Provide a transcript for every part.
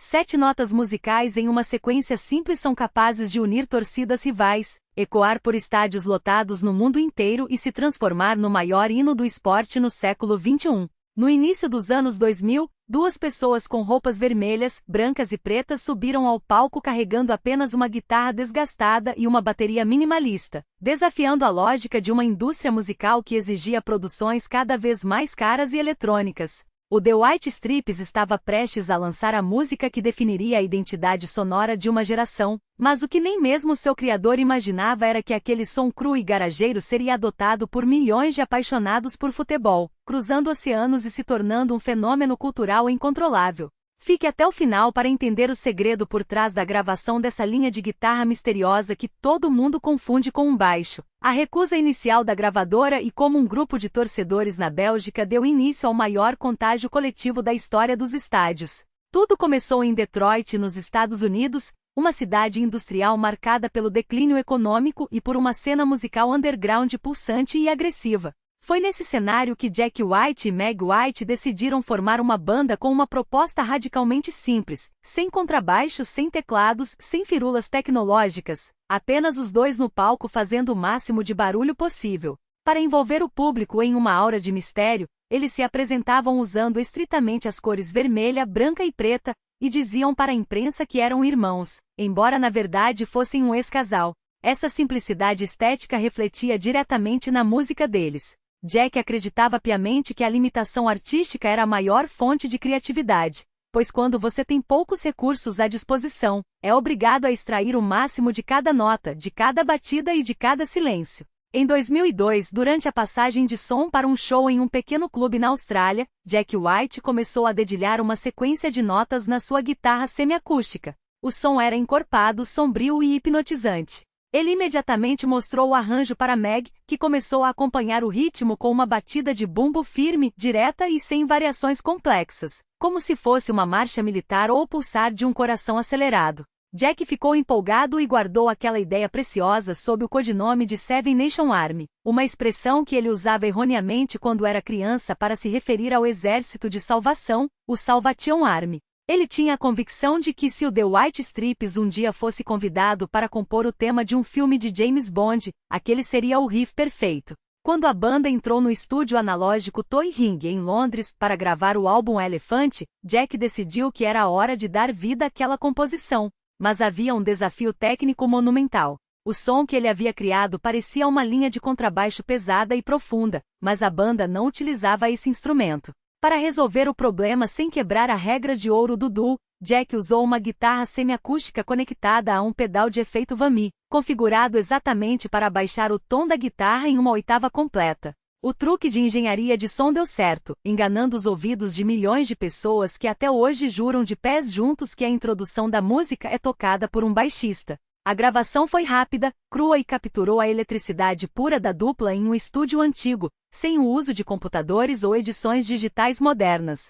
7 notas musicais em uma sequência simples são capazes de unir torcidas rivais, ecoar por estádios lotados no mundo inteiro e se transformar no maior hino do esporte no século XXI. No início dos anos 2000, 2 pessoas com roupas vermelhas, brancas e pretas subiram ao palco carregando apenas uma guitarra desgastada e uma bateria minimalista, desafiando a lógica de uma indústria musical que exigia produções cada vez mais caras e eletrônicas. O The White Stripes estava prestes a lançar a música que definiria a identidade sonora de uma geração, mas o que nem mesmo seu criador imaginava era que aquele som cru e garageiro seria adotado por milhões de apaixonados por futebol, cruzando oceanos e se tornando um fenômeno cultural incontrolável. Fique até o final para entender o segredo por trás da gravação dessa linha de guitarra misteriosa que todo mundo confunde com um baixo, a recusa inicial da gravadora e como um grupo de torcedores na Bélgica deu início ao maior contágio coletivo da história dos estádios. Tudo começou em Detroit, nos Estados Unidos, uma cidade industrial marcada pelo declínio econômico e por uma cena musical underground pulsante e agressiva. Foi nesse cenário que Jack White e Meg White decidiram formar uma banda com uma proposta radicalmente simples, sem contrabaixo, sem teclados, sem firulas tecnológicas, apenas os dois no palco fazendo o máximo de barulho possível. Para envolver o público em uma aura de mistério, eles se apresentavam usando estritamente as cores vermelha, branca e preta, e diziam para a imprensa que eram irmãos, embora na verdade fossem um ex-casal. Essa simplicidade estética refletia diretamente na música deles. Jack acreditava piamente que a limitação artística era a maior fonte de criatividade, pois quando você tem poucos recursos à disposição, é obrigado a extrair o máximo de cada nota, de cada batida e de cada silêncio. Em 2002, durante a passagem de som para um show em um pequeno clube na Austrália, Jack White começou a dedilhar uma sequência de notas na sua guitarra semiacústica. O som era encorpado, sombrio e hipnotizante. Ele imediatamente mostrou o arranjo para Meg, que começou a acompanhar o ritmo com uma batida de bumbo firme, direta e sem variações complexas, como se fosse uma marcha militar ou o pulsar de um coração acelerado. Jack ficou empolgado e guardou aquela ideia preciosa sob o codinome de Seven Nation Army, uma expressão que ele usava erroneamente quando era criança para se referir ao Exército de Salvação, o Salvation Army. Ele tinha a convicção de que se o The White Stripes um dia fosse convidado para compor o tema de um filme de James Bond, aquele seria o riff perfeito. Quando a banda entrou no estúdio analógico Toy Ring em Londres para gravar o álbum Elephant, Jack decidiu que era a hora de dar vida àquela composição. Mas havia um desafio técnico monumental. O som que ele havia criado parecia uma linha de contrabaixo pesada e profunda, mas a banda não utilizava esse instrumento. Para resolver o problema sem quebrar a regra de ouro do duo, Jack usou uma guitarra semiacústica conectada a um pedal de efeito Vami, configurado exatamente para baixar o tom da guitarra em uma oitava completa. O truque de engenharia de som deu certo, enganando os ouvidos de milhões de pessoas que até hoje juram de pés juntos que a introdução da música é tocada por um baixista. A gravação foi rápida, crua e capturou a eletricidade pura da dupla em um estúdio antigo, sem o uso de computadores ou edições digitais modernas.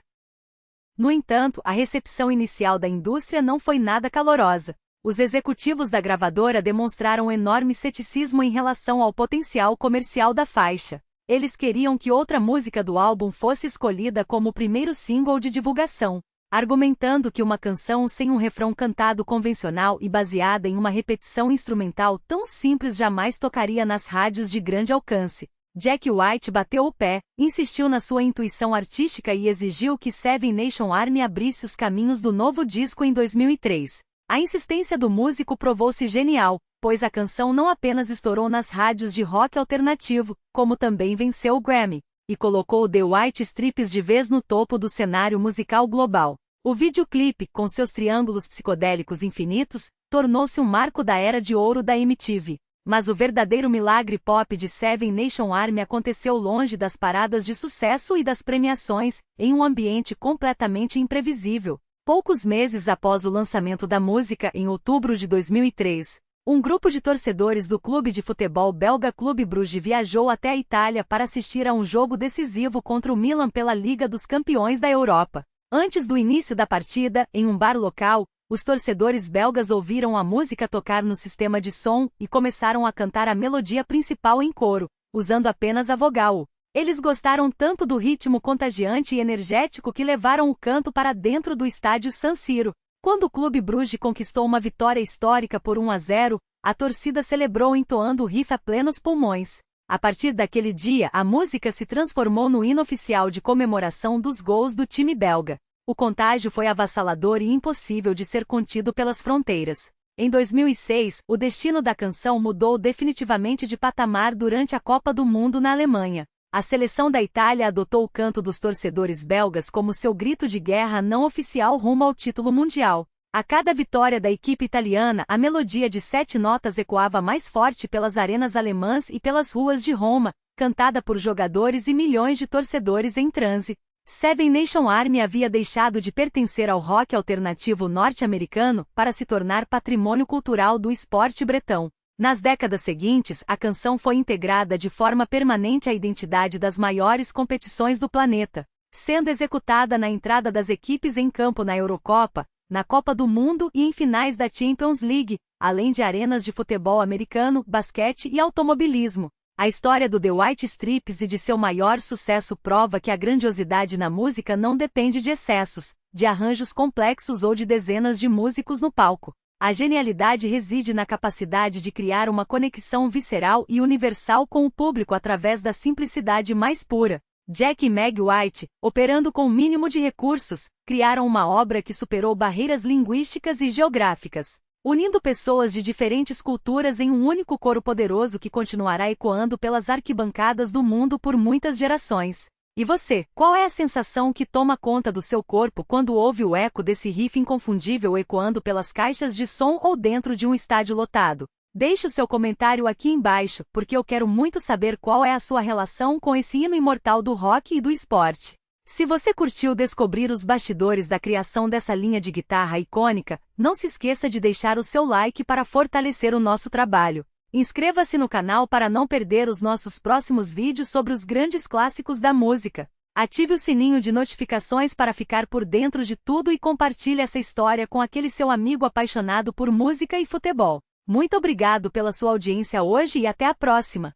No entanto, a recepção inicial da indústria não foi nada calorosa. Os executivos da gravadora demonstraram enorme ceticismo em relação ao potencial comercial da faixa. Eles queriam que outra música do álbum fosse escolhida como o primeiro single de divulgação, argumentando que uma canção sem um refrão cantado convencional e baseada em uma repetição instrumental tão simples jamais tocaria nas rádios de grande alcance. Jack White bateu o pé, insistiu na sua intuição artística e exigiu que Seven Nation Army abrisse os caminhos do novo disco em 2003. A insistência do músico provou-se genial, pois a canção não apenas estourou nas rádios de rock alternativo, como também venceu o Grammy, e colocou The White Stripes de vez no topo do cenário musical global. O videoclipe, com seus triângulos psicodélicos infinitos, tornou-se um marco da era de ouro da MTV. Mas o verdadeiro milagre pop de Seven Nation Army aconteceu longe das paradas de sucesso e das premiações, em um ambiente completamente imprevisível. Poucos meses após o lançamento da música, em outubro de 2003, um grupo de torcedores do clube de futebol belga Clube Bruges viajou até a Itália para assistir a um jogo decisivo contra o Milan pela Liga dos Campeões da Europa. Antes do início da partida, em um bar local, os torcedores belgas ouviram a música tocar no sistema de som e começaram a cantar a melodia principal em coro, usando apenas a vogal. Eles gostaram tanto do ritmo contagiante e energético que levaram o canto para dentro do estádio San Siro. Quando o Clube Bruges conquistou uma vitória histórica por 1-0, a torcida celebrou entoando o riff a plenos pulmões. A partir daquele dia, a música se transformou no hino oficial de comemoração dos gols do time belga. O contágio foi avassalador e impossível de ser contido pelas fronteiras. Em 2006, o destino da canção mudou definitivamente de patamar durante a Copa do Mundo na Alemanha. A seleção da Itália adotou o canto dos torcedores belgas como seu grito de guerra não oficial rumo ao título mundial. A cada vitória da equipe italiana, a melodia de 7 notas ecoava mais forte pelas arenas alemãs e pelas ruas de Roma, cantada por jogadores e milhões de torcedores em transe. Seven Nation Army havia deixado de pertencer ao rock alternativo norte-americano para se tornar patrimônio cultural do esporte bretão. Nas décadas seguintes, a canção foi integrada de forma permanente à identidade das maiores competições do planeta, sendo executada na entrada das equipes em campo na Eurocopa, na Copa do Mundo e em finais da Champions League, além de arenas de futebol americano, basquete e automobilismo. A história do The White Stripes e de seu maior sucesso prova que a grandiosidade na música não depende de excessos, de arranjos complexos ou de dezenas de músicos no palco. A genialidade reside na capacidade de criar uma conexão visceral e universal com o público através da simplicidade mais pura. Jack e Meg White, operando com o mínimo de recursos, criaram uma obra que superou barreiras linguísticas e geográficas, unindo pessoas de diferentes culturas em um único coro poderoso que continuará ecoando pelas arquibancadas do mundo por muitas gerações. E você, qual é a sensação que toma conta do seu corpo quando ouve o eco desse riff inconfundível ecoando pelas caixas de som ou dentro de um estádio lotado? Deixe o seu comentário aqui embaixo, porque eu quero muito saber qual é a sua relação com esse hino imortal do rock e do esporte. Se você curtiu descobrir os bastidores da criação dessa linha de guitarra icônica, não se esqueça de deixar o seu like para fortalecer o nosso trabalho. Inscreva-se no canal para não perder os nossos próximos vídeos sobre os grandes clássicos da música. Ative o sininho de notificações para ficar por dentro de tudo e compartilhe essa história com aquele seu amigo apaixonado por música e futebol. Muito obrigado pela sua audiência hoje e até a próxima!